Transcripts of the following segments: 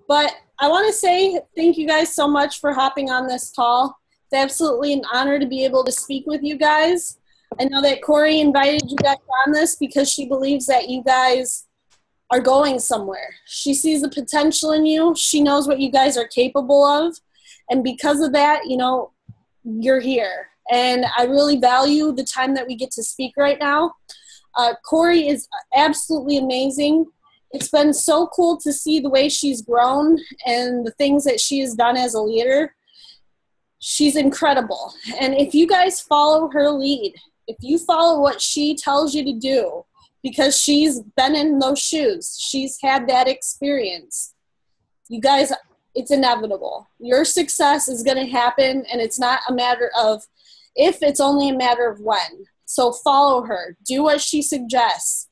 But I want to say thank you guys so much for hopping on this call. It's absolutely an honor to be able to speak with you guys. I know that Corri invited you guys on this because she believes that you guys are going somewhere. She sees the potential in you. She knows what you guys are capable of. And because of that, you're here. And I really value the time that we get to speak right now. Corri is absolutely amazing. It's been so cool to see the way she's grown and the things that she has done as a leader. She's incredible. And if you guys follow her lead, if you follow what she tells you to do, because she's been in those shoes, she's had that experience, you guys, it's inevitable. Your success is going to happen, and it's not a matter of if, it's only a matter of when. So follow her. Do what she suggests.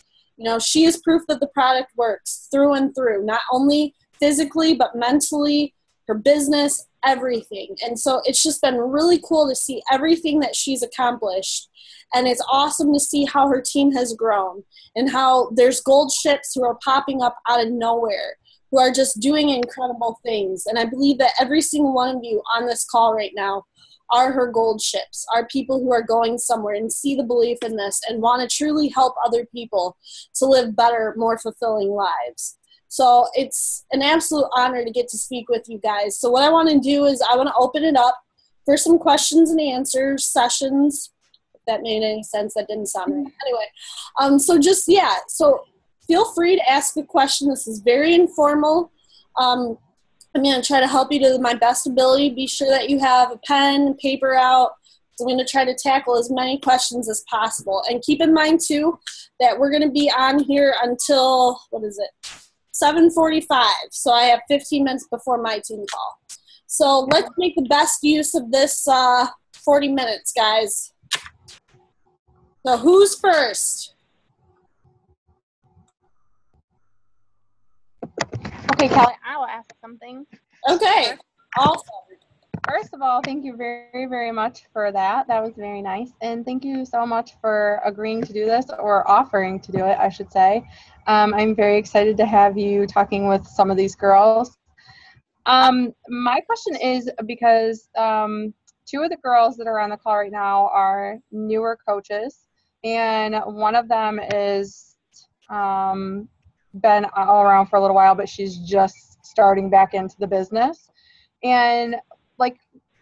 She is proof that the product works through and through, not only physically, but mentally, her business, everything. And so it's just been really cool to see everything that she's accomplished. And it's awesome to see how her team has grown and how there's gold ships who are popping up out of nowhere, who are just doing incredible things. And I believe that every single one of you on this call right now are her gold ships, are people who are going somewhere and see the belief in this and want to truly help other people to live better, more fulfilling lives. So it's an absolute honor to get to speak with you guys. So what I want to do is I want to open it up for some questions and answers sessions. If that made any sense, that didn't sound right. Anyway, so feel free to ask a question. This is very informal. I'm going to try to help you to my best ability. Be sure that you have a pen and paper out. So I'm going to try to tackle as many questions as possible. And keep in mind, too, that we're going to be on here until, 7:45. So I have 15 minutes before my team call. So let's make the best use of this 40 minutes, guys. So who's first? Okay, Kelly, I will ask something. Okay, awesome. First of all, thank you very, very much for that. That was very nice. And thank you so much for agreeing to do this, or offering to do it, I should say. I'm very excited to have you talking with some of these girls. My question is because two of the girls that are on the call right now are newer coaches, and one of them is been all around for a little while, but she's just starting back into the business. And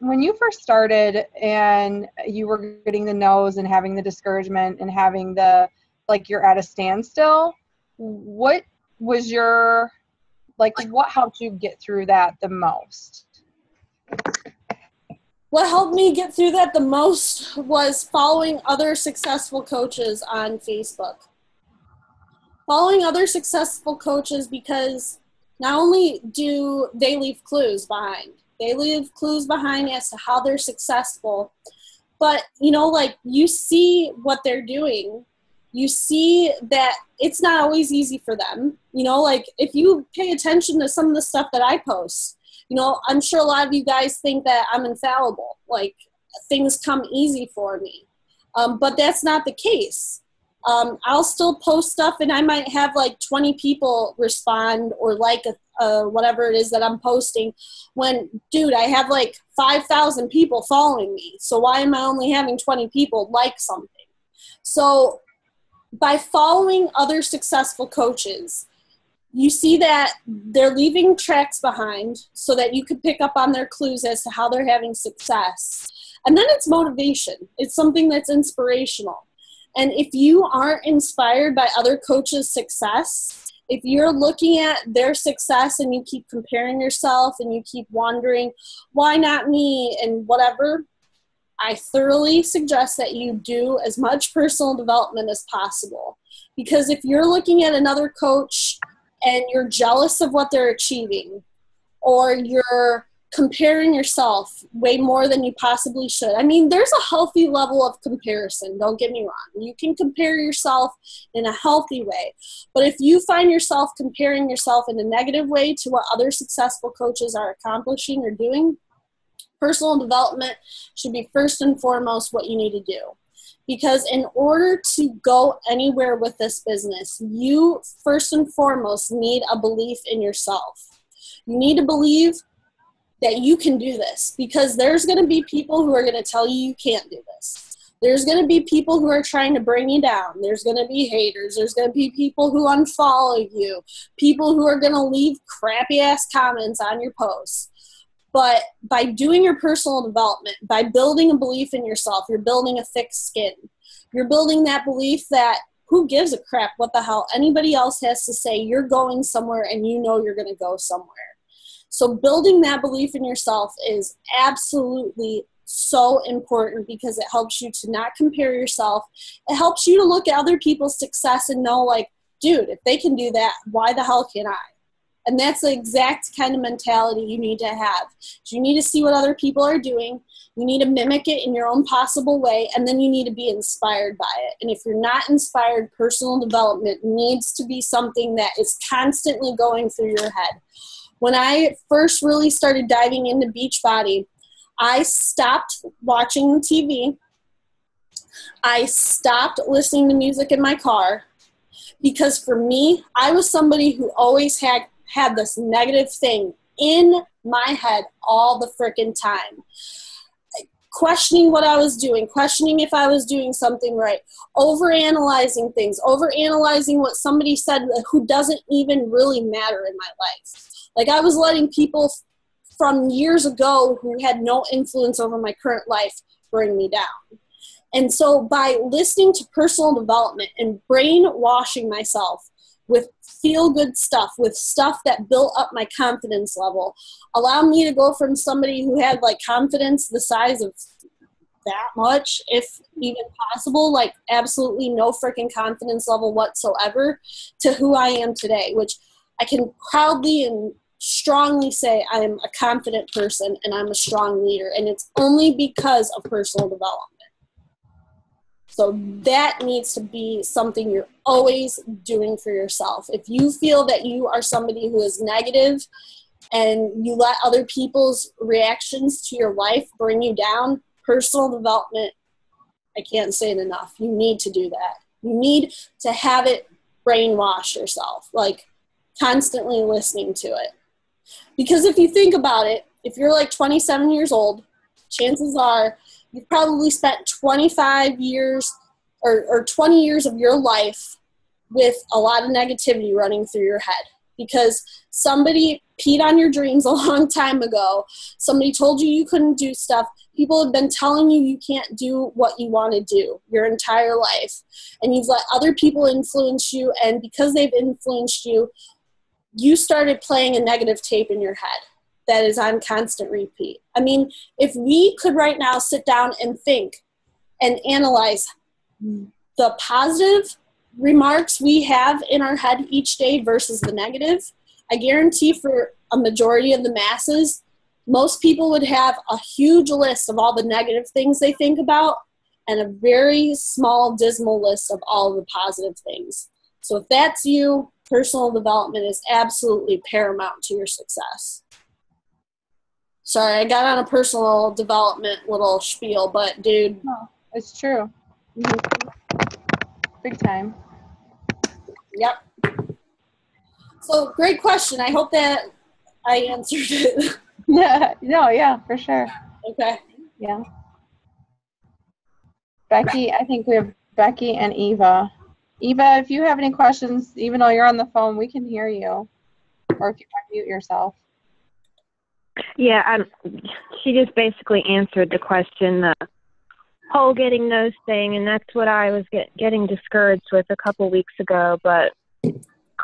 when you first started and you were getting the no's and having the discouragement and having the you're at a standstill, what was your what helped you get through that the most? What helped me get through that the most was following other successful coaches on Facebook. Following other successful coaches, because not only do they leave clues behind, they leave clues behind as to how they're successful, but you see what they're doing. You see that it's not always easy for them. If you pay attention to some of the stuff that I post, I'm sure a lot of you guys think that I'm infallible, things come easy for me. But that's not the case. I'll still post stuff and I might have 20 people respond or whatever it is that I'm posting when, dude, I have 5,000 people following me. So why am I only having 20 people like something? So by following other successful coaches, you see that they're leaving tracks behind so that you could pick up on their clues as to how they're having success. And then it's motivation. It's something that's inspirational. And if you aren't inspired by other coaches' success, if you're looking at their success and you keep comparing yourself and you keep wondering, why not me and whatever, I thoroughly suggest that you do as much personal development as possible. Because if you're looking at another coach and you're jealous of what they're achieving, or you're comparing yourself way more than you possibly should. I mean, there's a healthy level of comparison, don't get me wrong. You can compare yourself in a healthy way. But if you find yourself comparing yourself in a negative way to what other successful coaches are accomplishing or doing, personal development should be first and foremost what you need to do. Because in order to go anywhere with this business, you first and foremost need a belief in yourself. You need to believe that you can do this, because there's going to be people who are going to tell you you can't do this. There's going to be people who are trying to bring you down. There's going to be haters. There's going to be people who unfollow you, people who are going to leave crappy-ass comments on your posts. But by doing your personal development, by building a belief in yourself, you're building a thick skin. You're building that belief that who gives a crap what the hell anybody else has to say. You're going somewhere and you know you're going to go somewhere. So building that belief in yourself is absolutely so important, because it helps you to not compare yourself. It helps you to look at other people's success and know, like, dude, if they can do that, why the hell can't I? And that's the exact kind of mentality you need to have. You need to see what other people are doing. You need to mimic it in your own possible way, and then you need to be inspired by it. And if you're not inspired, personal development needs to be something that is constantly going through your head. When I first really started diving into Beachbody, I stopped watching TV. I stopped listening to music in my car, because for me, I was somebody who always had this negative thing in my head all the frickin' time. Questioning what I was doing, questioning if I was doing something right, overanalyzing things, overanalyzing what somebody said who doesn't even really matter in my life. Like, I was letting people from years ago who had no influence over my current life bring me down. And so by listening to personal development and brainwashing myself with feel-good stuff, with stuff that built up my confidence level, allowed me to go from somebody who had, like, confidence the size of that much, if even possible, like absolutely no freaking confidence level whatsoever, to who I am today, which I can proudly and strongly say I am a confident person and I'm a strong leader, and it's only because of personal development. So that needs to be something you're always doing for yourself. If you feel that you are somebody who is negative and you let other people's reactions to your life bring you down, personal development, I can't say it enough. You need to do that. You need to have it brainwash yourself, like constantly listening to it. Because if you think about it, if you're like 27 years old, chances are you've probably spent 25 years or 20 years of your life with a lot of negativity running through your head, because somebody peed on your dreams a long time ago. Somebody told you you couldn't do stuff. People have been telling you you can't do what you want to do your entire life. And you've let other people influence you, and because they've influenced you, you started playing a negative tape in your head that is on constant repeat. I mean, if we could right now sit down and think and analyze the positive remarks we have in our head each day versus the negative, I guarantee for a majority of the masses, most people would have a huge list of all the negative things they think about and a very small, dismal list of all of the positive things. So if that's you, personal development is absolutely paramount to your success. Sorry, I got on a personal development little spiel, but dude. Oh, it's true. Big time. Yep. So great question. I hope that I answered it. No, yeah, for sure. Okay. Yeah. Becky, I think we have Becky and Eva. Eva, if you have any questions, even though you're on the phone, we can hear you. Or if you want to mute yourself. Yeah, she just basically answered the question, the whole getting those thing, and that's what I was getting discouraged with a couple weeks ago, but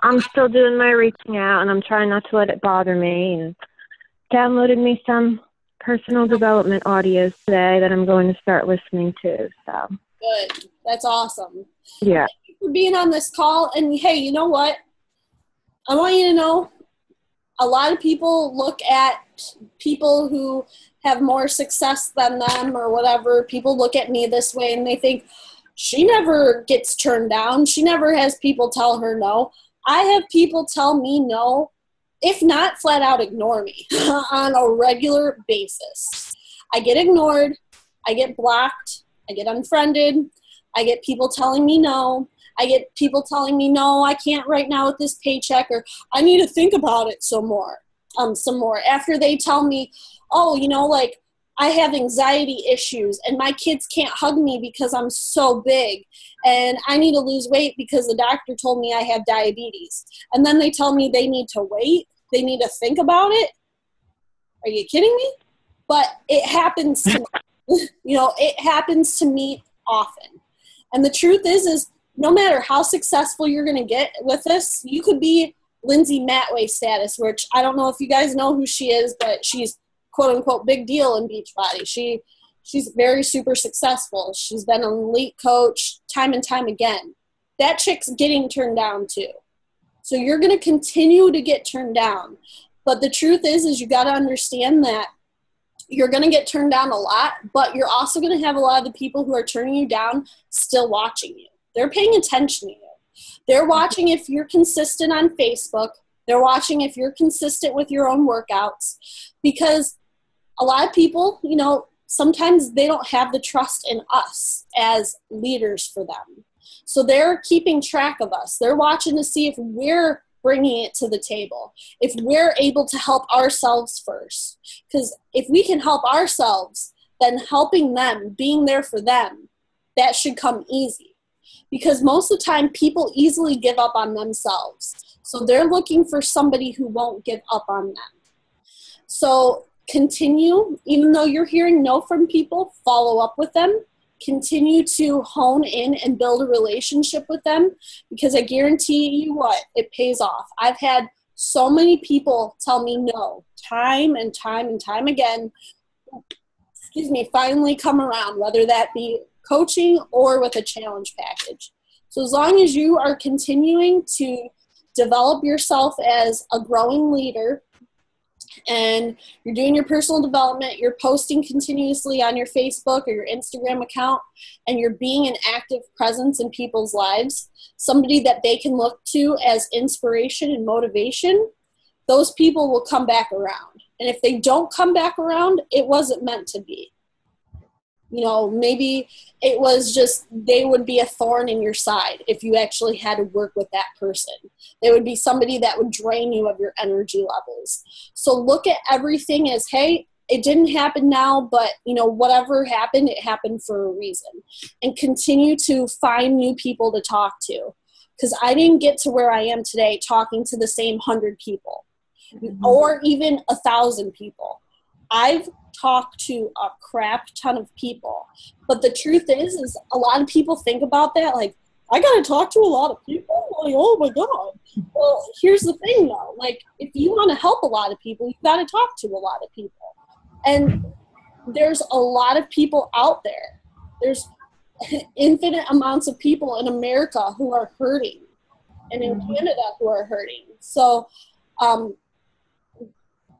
I'm still doing my reaching out, and I'm trying not to let it bother me, and downloaded me some personal development audios today that I'm going to start listening to. So good. That's awesome. Yeah. Thank you for being on this call, and hey, you know what? I want you to know a lot of people look at people who have more success than them or whatever. People look at me this way and they think, she never gets turned down. She never has people tell her no. I have people tell me no, if not flat out ignore me on a regular basis. I get ignored. I get blocked. I get unfriended. I get people telling me no. I get people telling me, no, I can't right now with this paycheck, or I need to think about it some more. some more. After they tell me, oh, you know, like, I have anxiety issues and my kids can't hug me because I'm so big, and I need to lose weight because the doctor told me I have diabetes. And then they tell me they need to wait. They need to think about it. Are you kidding me? But it happens to me. You know, it happens to me often. And the truth is no matter how successful you're going to get with this, you could be Lindsay Matway status, which I don't know if you guys know who she is, but she's quote unquote big deal in Beachbody. She's very super successful. She's been an elite coach time and time again. That chick's getting turned down too. So you're going to continue to get turned down. But the truth is you got to understand that you're going to get turned down a lot, but you're also going to have a lot of the people who are turning you down still watching you. They're paying attention to you. They're watching if you're consistent on Facebook. They're watching if you're consistent with your own workouts, because a lot of people, you know, sometimes they don't have the trust in us as leaders for them. So they're keeping track of us. They're watching to see if we're bringing it to the table, if we're able to help ourselves first. Because if we can help ourselves, then helping them, being there for them, that should come easy. Because most of the time, people easily give up on themselves. So they're looking for somebody who won't give up on them. So continue, even though you're hearing no from people, follow up with them. Continue to hone in and build a relationship with them, because I guarantee you what, it pays off. I've had so many people tell me no, time and time and time again, finally come around, whether that be coaching or with a challenge package. So as long as you are continuing to develop yourself as a growing leader, and you're doing your personal development, you're posting continuously on your Facebook or your Instagram account, and you're being an active presence in people's lives, somebody that they can look to as inspiration and motivation, those people will come back around. And if they don't come back around, it wasn't meant to be. You know, maybe it was just they would be a thorn in your side if you actually had to work with that person. They would be somebody that would drain you of your energy levels. So look at everything as, hey, it didn't happen now, but, you know, whatever happened, it happened for a reason. And continue to find new people to talk to. Because I didn't get to where I am today talking to the same 100 people or even 1,000 people. I've talked to a crap ton of people. But the truth is a lot of people think about that like, I got to talk to a lot of people? Like, oh my God. Well, here's the thing though. Like, if you want to help a lot of people, you've got to talk to a lot of people. And there's a lot of people out there. There's infinite amounts of people in America who are hurting, and in Canada who are hurting. So,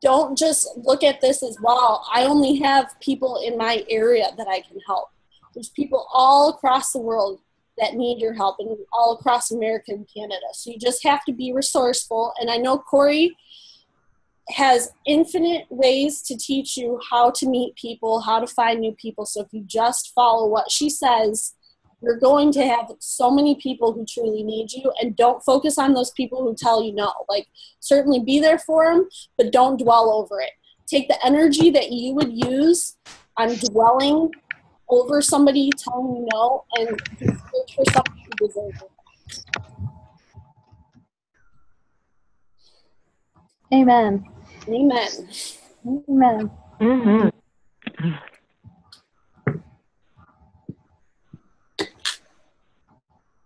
don't just look at this as, wow, I only have people in my area that I can help. There's people all across the world that need your help, and all across America and Canada. So you just have to be resourceful. And I know Corri has infinite ways to teach you how to meet people, how to find new people. So if you just follow what she says, you're going to have so many people who truly need you, and don't focus on those people who tell you no. Like, certainly be there for them, but don't dwell over it. Take the energy that you would use on dwelling over somebody telling you no, and search for somebody who deserves it. Amen. Amen. Amen. Mm-hmm.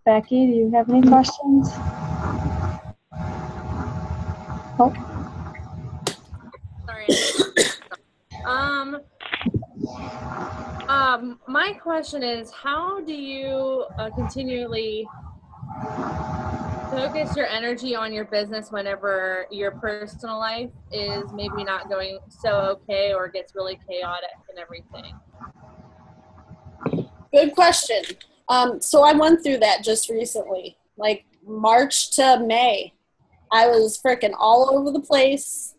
Becky, do you have any questions? Oh. Sorry. My question is, how do you continually focus your energy on your business whenever your personal life is maybe not going so okay, or gets really chaotic and everything? Good question. So I went through that just recently, like March to May. I was freaking all over the place.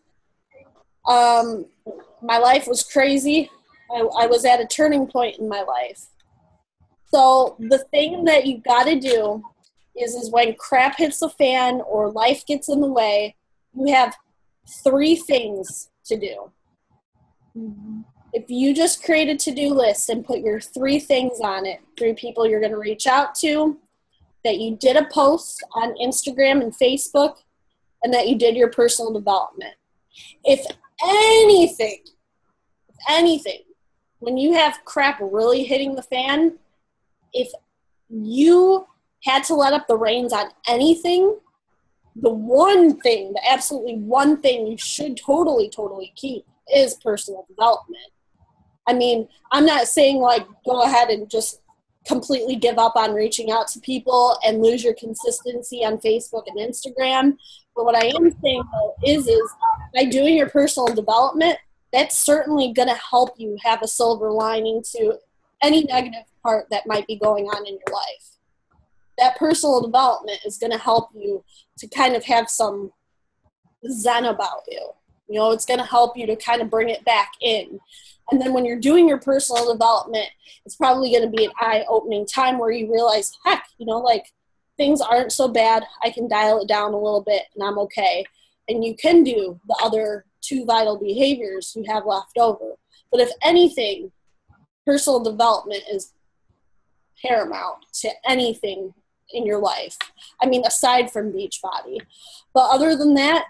My life was crazy. I was at a turning point in my life. So the thing that you got to do is when crap hits the fan or life gets in the way, you have 3 things to do. If you just create a to-do list and put your 3 things on it, 3 people you're going to reach out to, that you did a post on Instagram and Facebook, and that you did your personal development. If anything, when you have crap really hitting the fan, if you had to let up the reins on anything, the absolutely one thing you should totally keep is personal development. I mean, I'm not saying like go ahead and just completely give up on reaching out to people and lose your consistency on Facebook and Instagram. But what I am saying though is by doing your personal development, that's certainly going to help you have a silver lining to any negative part that might be going on in your life. That personal development is going to help you to kind of have some zen about you. You know, it's going to help you to kind of bring it back in. And then when you're doing your personal development, it's probably going to be an eye-opening time where you realize, heck, you know, like things aren't so bad. I can dial it down a little bit and I'm okay. And you can do the other 2 vital behaviors you have left over. But if anything, personal development is paramount to anything in your life. I mean, aside from Beachbody. But other than that,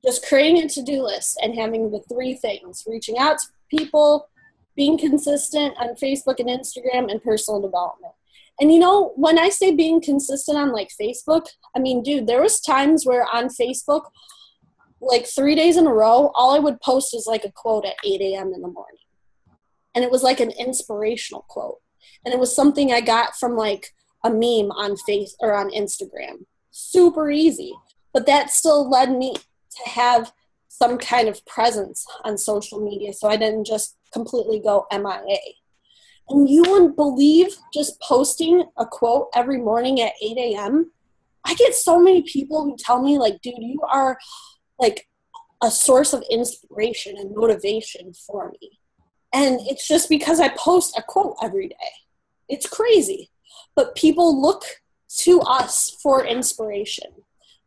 just creating a to-do list and having the 3 things, reaching out to people, being consistent on Facebook and Instagram, and personal development. And you know, when I say being consistent on like Facebook, I mean, dude, there was times where on Facebook, like 3 days in a row, all I would post is like a quote at 8 a.m. in the morning. And it was like an inspirational quote. And it was something I got from like a meme on on Instagram. Super easy. But that still led me to have some kind of presence on social media, so I didn't just completely go MIA. And you wouldn't believe, just posting a quote every morning at 8 a.m., I get so many people who tell me, like, dude, you are like a source of inspiration and motivation for me. And it's just because I post a quote every day. It's crazy. But people look to us for inspiration.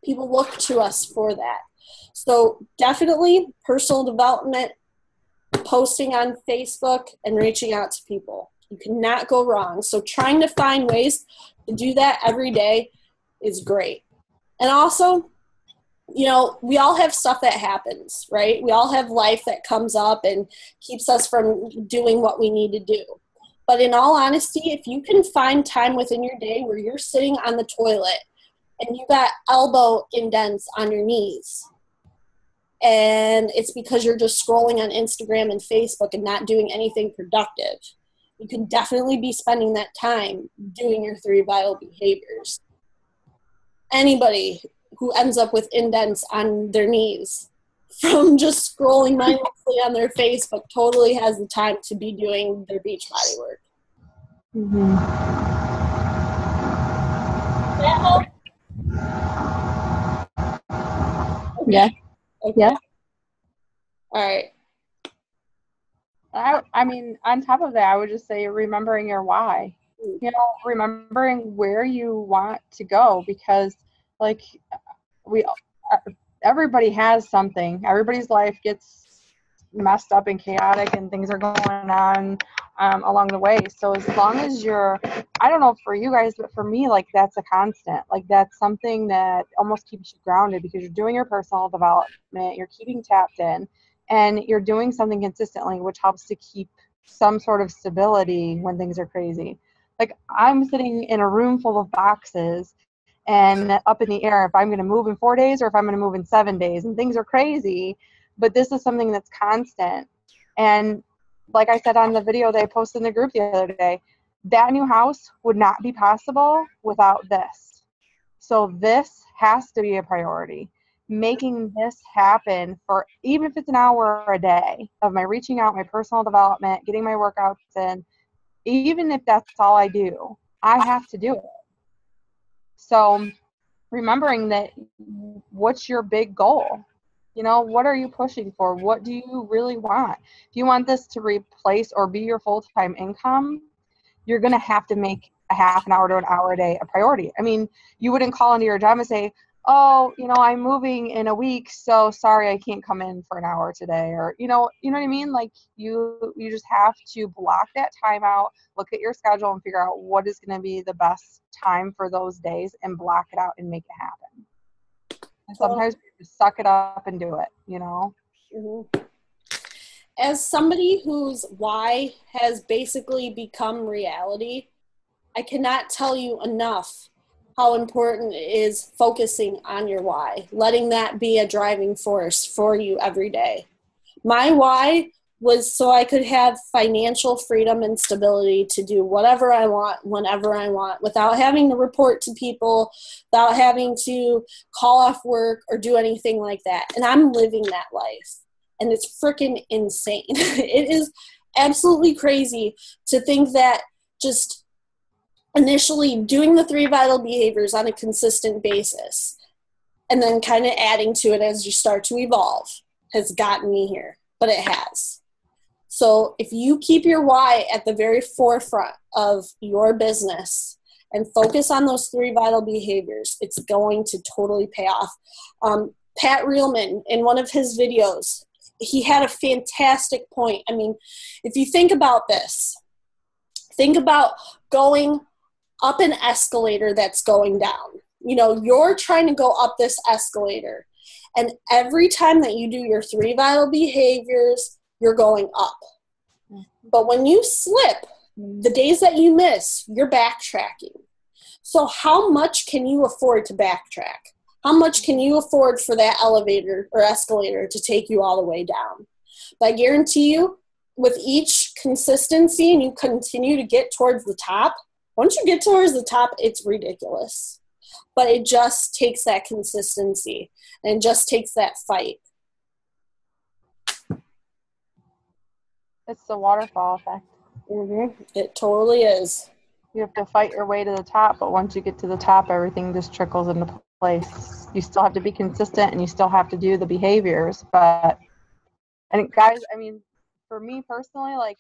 People look to us for that. So definitely personal development, posting on Facebook, and reaching out to people. You cannot go wrong. So trying to find ways to do that every day is great. And also, you know, we all have stuff that happens, right? We all have life that comes up and keeps us from doing what we need to do. But in all honesty, if you can find time within your day where you're sitting on the toilet and you got elbow indents on your knees, and it's because you're just scrolling on Instagram and Facebook and not doing anything productive, you can definitely be spending that time doing your 3 vital behaviors. Anybody who ends up with indents on their knees from just scrolling mindlessly on their Facebook totally has the time to be doing their Beachbody work. Mm-hmm. That help? Okay. Yeah. Okay. Yeah. All right. I mean, on top of that, I would just say remembering your why. You know, remembering where you want to go, because like everybody has something. Everybody's life gets messed up and chaotic, and things are going on along the way. So as long as you're, I don't know for you guys, but for me, like that's a constant. Like that's something that almost keeps you grounded, because you're doing your personal development, you're keeping tapped in, and you're doing something consistently, which helps to keep some sort of stability when things are crazy. Like I'm sitting in a room full of boxes and up in the air if I'm going to move in 4 days or if I'm going to move in 7 days, and things are crazy, but this is something that's constant. And like I said on the video that I posted in the group the other day, that new house would not be possible without this. So this has to be a priority. Making this happen, for even if it's an hour a day of my reaching out, my personal development, getting my workouts in, even if that's all I do, I have to do it. So remembering that, what's your big goal? You know, what are you pushing for? What do you really want? If you want this to replace or be your full-time income, you're going to have to make a half an hour to an hour a day a priority. I mean, you wouldn't call into your job and say, oh, I'm moving in a week, so sorry I can't come in for an hour today, or you know what I mean? Like you just have to block that time out, look at your schedule and figure out what is going to be the best time for those days and block it out and make it happen. And sometimes you just suck it up and do it, Mm-hmm. As somebody whose why has basically become reality, I cannot tell you enough how important it is focusing on your why, letting that be a driving force for you every day. My why was so I could have financial freedom and stability to do whatever I want, whenever I want, without having to report to people, without having to call off work or do anything like that. And I'm living that life. And it's freaking insane. It is absolutely crazy to think that just initially doing the 3 vital behaviors on a consistent basis and then kind of adding to it as you start to evolve has gotten me here, but it has. So if you keep your why at the very forefront of your business and focus on those 3 vital behaviors, it's going to totally pay off. Pat Reelman, in one of his videos, he had a fantastic point. I mean, if you think about this, think about going up an escalator that's going down. You're trying to go up this escalator, and every time that you do your 3 vital behaviors, you're going up. But when you slip, the days that you miss, you're backtracking. So how much can you afford to backtrack? How much can you afford for that elevator or escalator to take you all the way down? But I guarantee you, with each consistency and you continue to get towards the top, once you get towards the top, it's ridiculous. But it just takes that consistency and it just takes that fight. It's the waterfall effect. Mm-hmm. It totally is. You have to fight your way to the top, but once you get to the top, everything just trickles into place. You still have to be consistent and you still have to do the behaviors. But, and guys, I mean, for me personally, like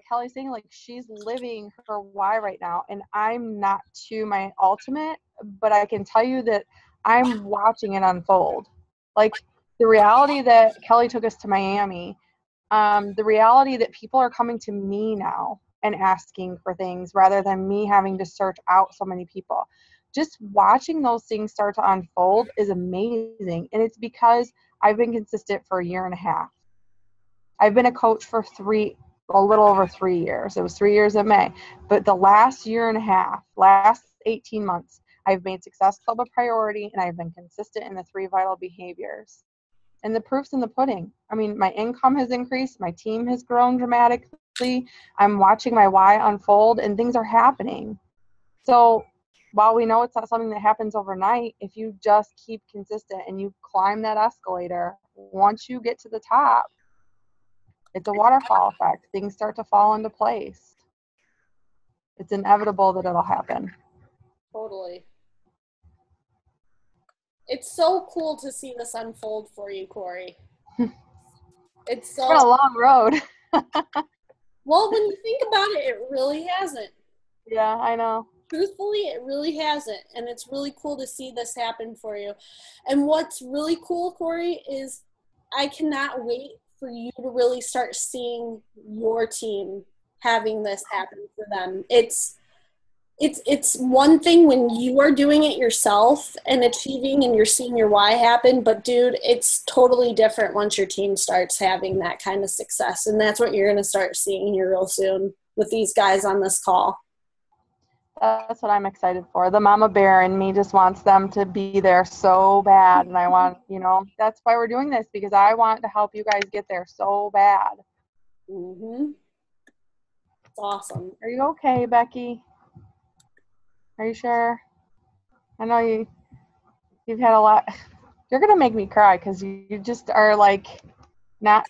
Kelly's saying, like she's living her why right now, and I'm not to my ultimate, but I can tell you that I'm watching it unfold. Like the reality that Kelly took us to Miami, the reality that people are coming to me now and asking for things rather than me having to search out so many people. Just watching those things start to unfold is amazing. And it's because I've been consistent for a year and a half. I've been a coach for a little over 3 years. It was 3 years in May. But the last year and a half, last 18 months, I've made Success Club a priority and I've been consistent in the 3 vital behaviors. And the proof's in the pudding. I mean, my income has increased. My team has grown dramatically. I'm watching my why unfold and things are happening. So while we know it's not something that happens overnight, if you just keep consistent and you climb that escalator, once you get to the top, it's a waterfall effect. Things start to fall into place. It's inevitable that it'll happen. Totally. It's so cool to see this unfold for you, Corri. It's been a long road. Well, when you think about it, it really hasn't. Yeah, I know. Truthfully, it really hasn't. And it's really cool to see this happen for you. And what's really cool, Corri, is I cannot wait for you to really start seeing your team having this happen for them. It's one thing when you are doing it yourself and achieving and you're seeing your why happen, but dude, it's totally different once your team starts having that kind of success. And that's what you're going to start seeing here real soon with these guys on this call. That's what I'm excited for. The mama bear in me just wants them to be there so bad. And I want, that's why we're doing this, because I want to help you guys get there so bad. Mm-hmm. It's awesome. Are you okay, Becky? Are you sure? I know you've had a lot. You're going to make me cry because you just are like not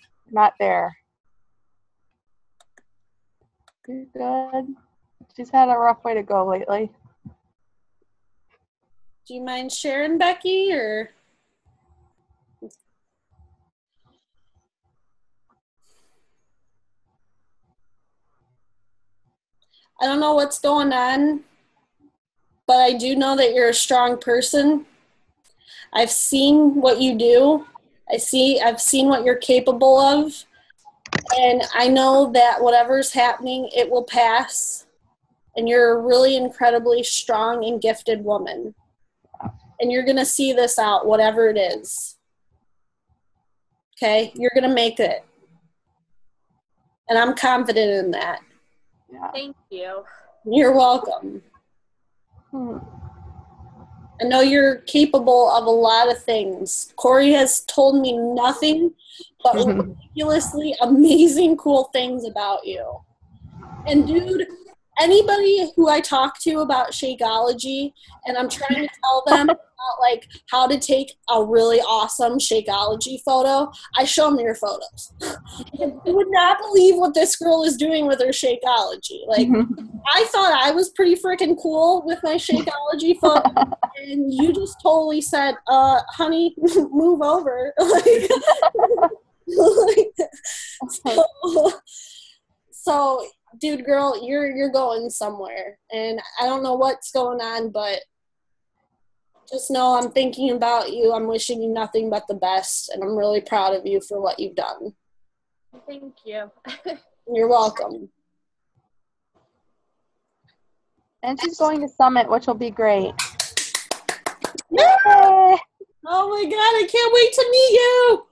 there. You're good. She's had a rough way to go lately. Do you mind sharing, Becky, or? I don't know what's going on, but I do know that you're a strong person I've seen what you do. I've seen what you're capable of. And I know that whatever's happening, it will pass. And you're a really incredibly strong and gifted woman. And you're going to see this out, whatever it is. Okay? You're going to make it. And I'm confident in that. Yeah. Thank you. You're welcome. I know you're capable of a lot of things. Corri has told me nothing but ridiculously amazing, cool things about you. And dude, anybody who I talk to about Shakeology, and I'm trying to tell them about like how to take a really awesome Shakeology photo, I show them your photos. You would not believe what this girl is doing with her Shakeology. Like, I thought I was pretty freaking cool with my Shakeology photo, and you just totally said, honey, move over. So, dude, girl, you're going somewhere, and I don't know what's going on, but just know I'm thinking about you. I'm wishing you nothing but the best, and I'm really proud of you for what you've done. Thank you. You're welcome. And she's going to Summit, which will be great. Yay! Oh my God, I can't wait to meet you.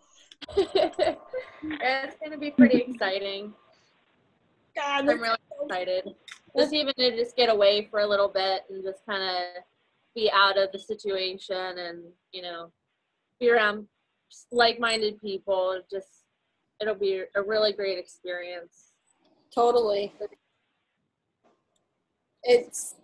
It's going to be pretty exciting. God, I'm really excited. Just even to just get away for a little bit and just kind of be out of the situation and, you know, be around like-minded people. It'll be a really great experience. Totally. It's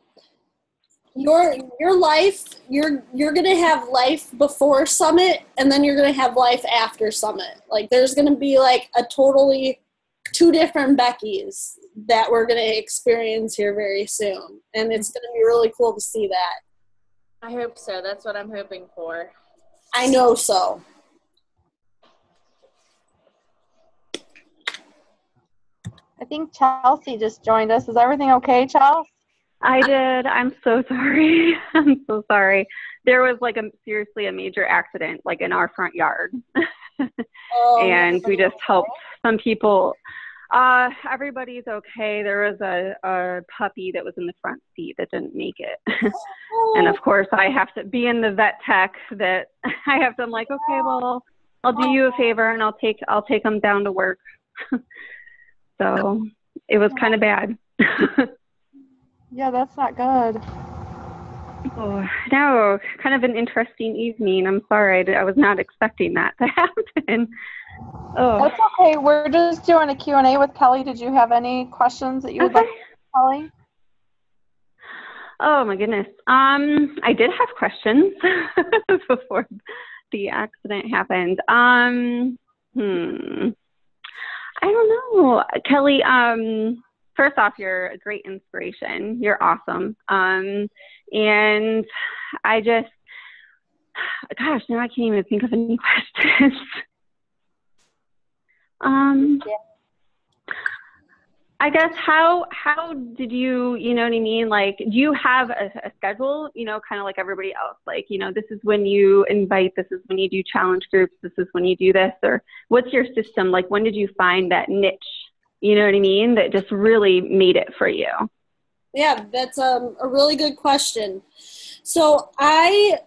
your life. You're gonna have life before Summit, and then you're gonna have life after Summit. Like, there's gonna be like a totally two different Beckys that we're gonna experience here very soon, and it's gonna be really cool to see that. I hope so. That's what I'm hoping for. I know so. I think Chelsea just joined us. Is everything okay, Chelsea? I did. I'm so sorry. I'm so sorry. There was like seriously a major accident like in our front yard. And we just helped some people. Everybody's okay. There was a puppy that was in the front seat that didn't make it. And of course I have to be in the vet tech that I'm like, okay, well, I'll do you a favor and I'll take them down to work. So it was kind of bad. Yeah, that's not good. Oh, no, kind of an interesting evening. I'm sorry. I was not expecting that to happen. Oh. That's okay. We're just doing a Q&A with Kelly. Did you have any questions that you would like to ask Kelly? Oh, my goodness. I did have questions before the accident happened. I don't know. Kelly, first off, you're a great inspiration. You're awesome. And I just, gosh, now I can't even think of any questions. I guess how did you, you know what I mean? Like, do you have a schedule, you know, kind of like everybody else? Like, you know, this is when you invite, this is when you do challenge groups, this is when you do this, or what's your system? Like, when did you find that niche, you know what I mean, that just really made it for you? Yeah, that's a really good question. So I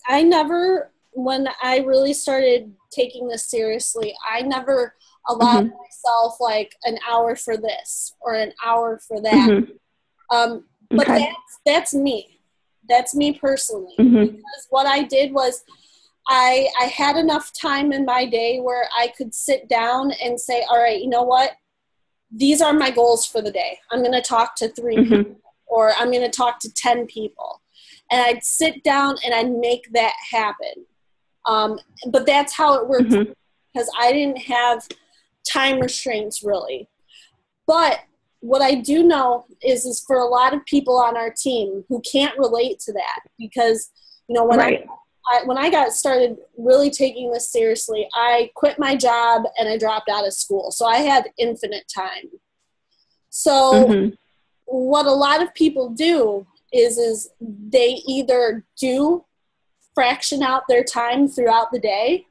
never, when I really started taking this seriously, I never allowed myself like an hour for this or an hour for that. But that's me. That's me personally. Because what I did was I had enough time in my day where I could sit down and say, all right, you know what? These are my goals for the day. I'm going to talk to 3 people, or I'm going to talk to 10 people. And I'd sit down and I'd make that happen. But that's how it worked, because I didn't have time restraints really. But what I do know is for a lot of people on our team who can't relate to that, because, you know, when I got started really taking this seriously, I quit my job and I dropped out of school. So I had infinite time. So what a lot of people do is they either do fraction out their time throughout the day,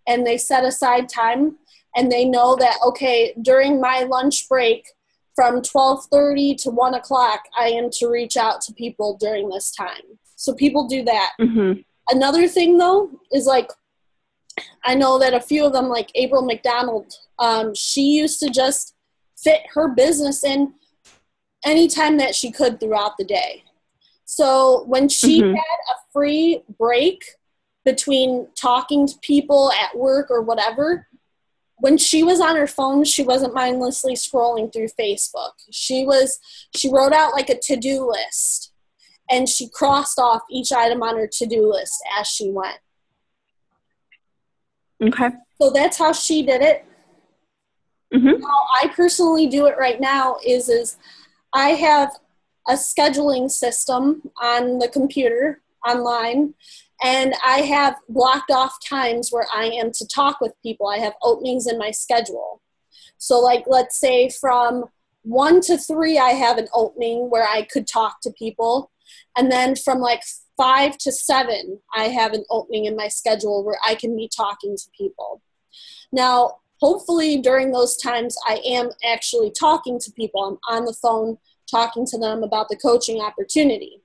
and they set aside time, and they know that, okay, during my lunch break from 12:30 to 1 o'clock, I am to reach out to people during this time. So people do that. Mm-hmm. Another thing, though, is like, I know that a few of them, like April McDonald, she used to just fit her business in anytime that she could throughout the day. So when she Mm-hmm. had a free break between talking to people at work or whatever, when she was on her phone, she wasn't mindlessly scrolling through Facebook. She wrote out like a to-do list, and she crossed off each item on her to-do list as she went. Okay. So that's how she did it. Mm-hmm. How I personally do it right now is I have a scheduling system on the computer online, and I have blocked off times where I am to talk with people. I have openings in my schedule. So like, let's say from 1 to 3, I have an opening where I could talk to people. And then from like 5 to 7, I have an opening in my schedule where I can be talking to people. Now, hopefully during those times, I am actually talking to people. I'm on the phone talking to them about the coaching opportunity.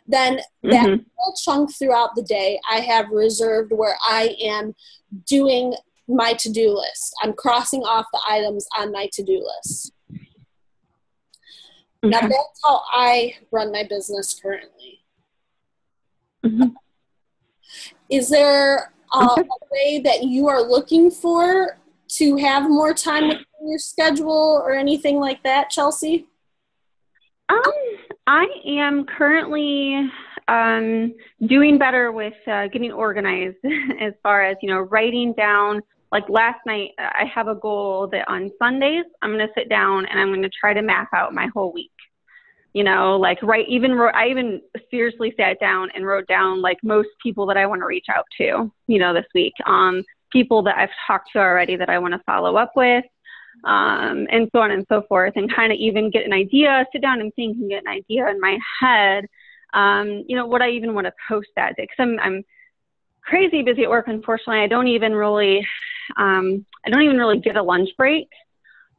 Then that whole chunk throughout the day, I have reserved where I am doing my to-do list. I'm crossing off the items on my to-do list. Okay. Now, that's how I run my business currently. Mm-hmm. Is there a way that you are looking for to have more time within your schedule or anything like that, Chelsea? I am currently doing better with getting organized as far as, writing down. Like last night, I have a goal that on Sundays, I'm going to sit down and I'm going to try to map out my whole week. I even seriously sat down and wrote down like most people that I want to reach out to, this week. People that I've talked to already that I want to follow up with. And so on and so forth, and kind of even get an idea, sit down and think and get an idea in my head, what I even want to post that day. Because I'm crazy busy at work. Unfortunately, I don't even really get a lunch break.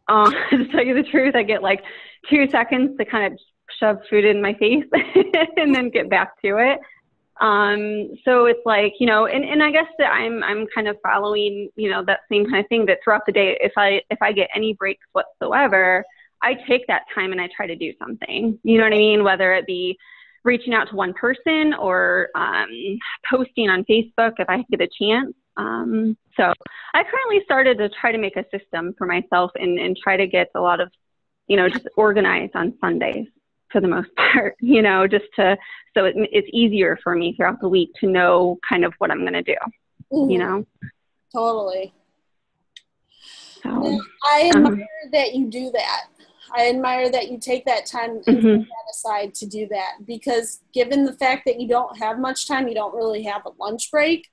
To tell you the truth, I get like 2 seconds to kind of shove food in my face and then get back to it. So it's like, and I guess that I'm kind of following, that same kind of thing, that throughout the day, if I get any breaks whatsoever, I take that time and I try to do something, you know what I mean? Whether it be reaching out to one person or, posting on Facebook if I get a chance. So I currently started to try to make a system for myself and try to get a lot of, just organized on Sundays for the most part, so it's easier for me throughout the week to know kind of what I'm going to do, Totally. So, I admire that you do that. I admire that you take that time and set that aside to do that, because given the fact that you don't have much time, you don't really have a lunch break.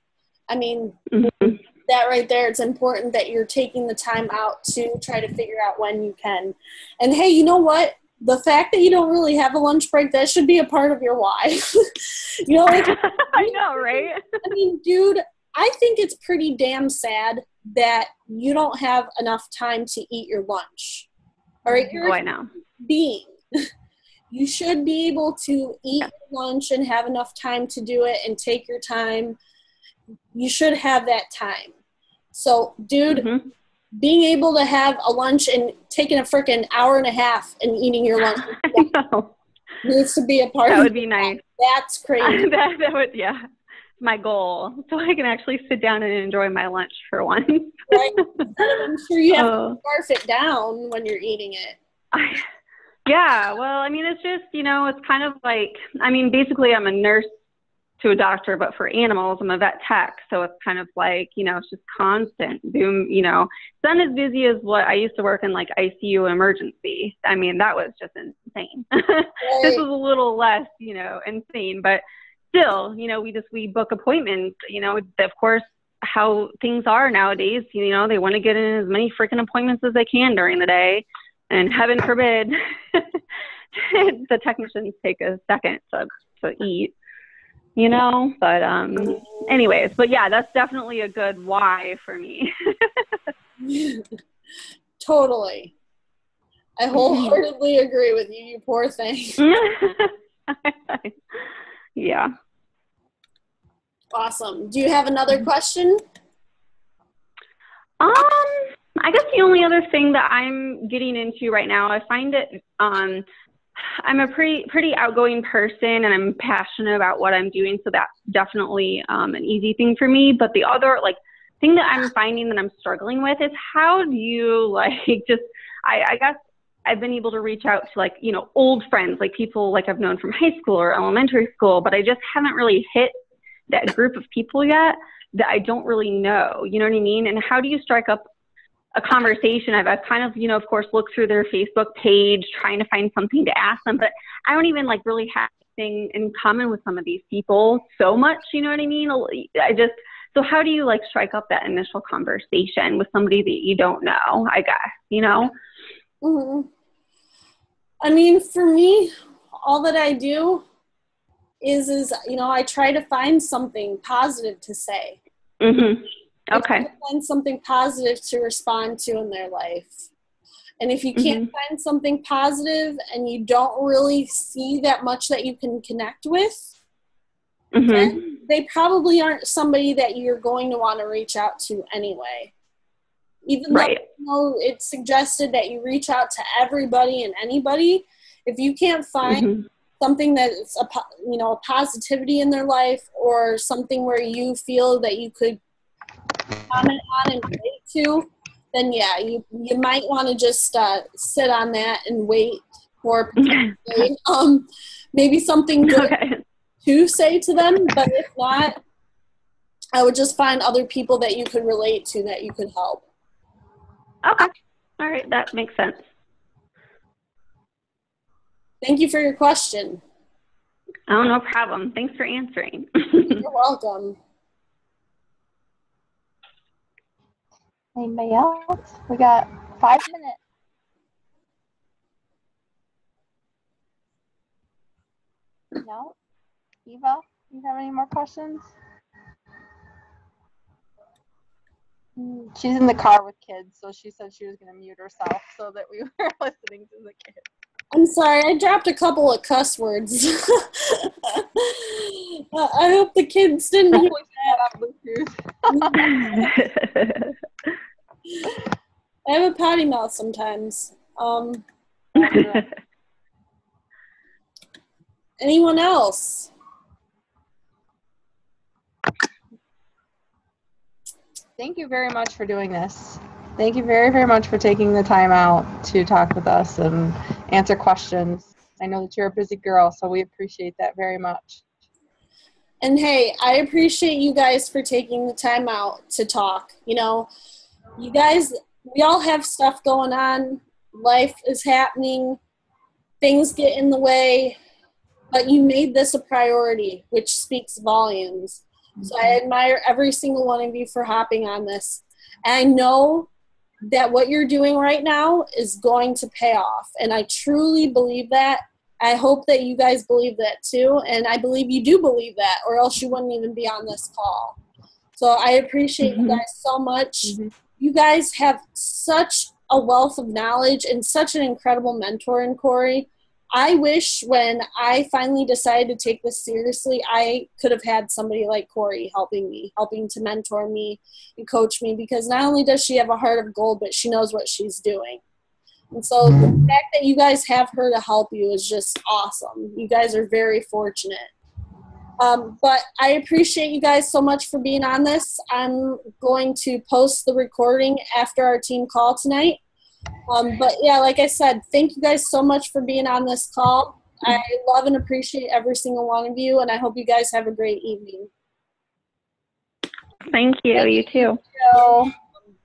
I mean, that right there, it's important that you're taking the time out to try to figure out when you can. And hey, you know what? The fact that you don't really have a lunch break, that should be a part of your why. I know, right? I mean, dude, I think it's pretty damn sad that you don't have enough time to eat your lunch. All right? I know. Being. You should be able to eat your lunch and have enough time to do it and take your time. You should have that time. So, dude, being able to have a lunch and taking a freaking hour and a half and eating your lunch needs to be a part of it. That would be nice. That's crazy. that would, my goal. So I can actually sit down and enjoy my lunch for once. Right. I'm sure you have to scarf it down when you're eating it. Yeah. Well, I mean, it's just, it's kind of like, basically I'm a nurse to a doctor, but for animals, I'm a vet tech. So it's kind of like, it's just constant boom, it's not as busy as what I used to work in, like ICU emergency. I mean, that was just insane. Right. This was a little less, insane, but still, we book appointments, of course, how things are nowadays, they want to get in as many freaking appointments as they can during the day. And heaven forbid the technicians take a second to eat. you know, but anyways, but yeah, that's definitely a good why for me. Totally. I wholeheartedly agree with you, you poor thing. Yeah. Awesome. Do you have another question? I guess the only other thing that I'm getting into right now, I find it, I'm a pretty outgoing person, and I'm passionate about what I'm doing, so that's definitely an easy thing for me. But the other thing that I'm finding that I'm struggling with is how do you I guess I've been able to reach out to old friends, people I've known from high school or elementary school, but I just haven't really hit that group of people yet that I don't really know. You know what I mean? And how do you strike up a conversation? I've kind of, of course, looked through their Facebook page, trying to find something to ask them, but I don't even really have anything in common with some of these people so much, you know what I mean? So how do you strike up that initial conversation with somebody that you don't know, I guess, Mm-hmm. I mean, for me, all that I do is I try to find something positive to say. Mm-hmm. Okay. I find something positive to respond to in their life. And if you can't find something positive and you don't really see that much that you can connect with, then they probably aren't somebody that you're going to want to reach out to anyway. Even though it's suggested that you reach out to everybody and anybody, if you can't find something that's a positivity in their life, or something where you feel that you could comment on and relate to, then yeah, you might want to just sit on that and wait for maybe something good to say to them. But if not, I would just find other people that you could relate to, that you could help. Okay. All right. That makes sense. Thank you for your question. Oh, no problem. Thanks for answering. You're welcome. Anybody else? We got 5 minutes. No? Eva, do you have any more questions? She's in the car with kids, so she said she was going to mute herself so that we were listening to the kids. I'm sorry, I dropped a couple of cuss words. I hope the kids didn't hear that. I have a potty mouth sometimes. Anyone else? Thank you very much for doing this. Thank you very, very much for taking the time out to talk with us and answer questions. I know that you're a busy girl, so we appreciate that very much. And hey, I appreciate you guys for taking the time out to talk. You guys, we all have stuff going on. Life is happening. Things get in the way. But you made this a priority, which speaks volumes. So I admire every single one of you for hopping on this. And I know that what you're doing right now is going to pay off. And I truly believe that. I hope that you guys believe that too. And I believe you do believe that, or else you wouldn't even be on this call. So I appreciate you guys so much. You guys have such a wealth of knowledge and such an incredible mentor in Corri. I wish when I finally decided to take this seriously, I could have had somebody like Corri helping to mentor me and coach me, because not only does she have a heart of gold, but she knows what she's doing. And so the fact that you guys have her to help you is just awesome. You guys are very fortunate. But I appreciate you guys so much for being on this. I'm going to post the recording after our team call tonight. But yeah, like I said, thank you guys so much for being on this call. I love and appreciate every single one of you, and I hope you guys have a great evening. Thank you. You too.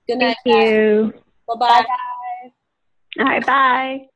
Good night. Thank you. Bye-bye. All right, bye.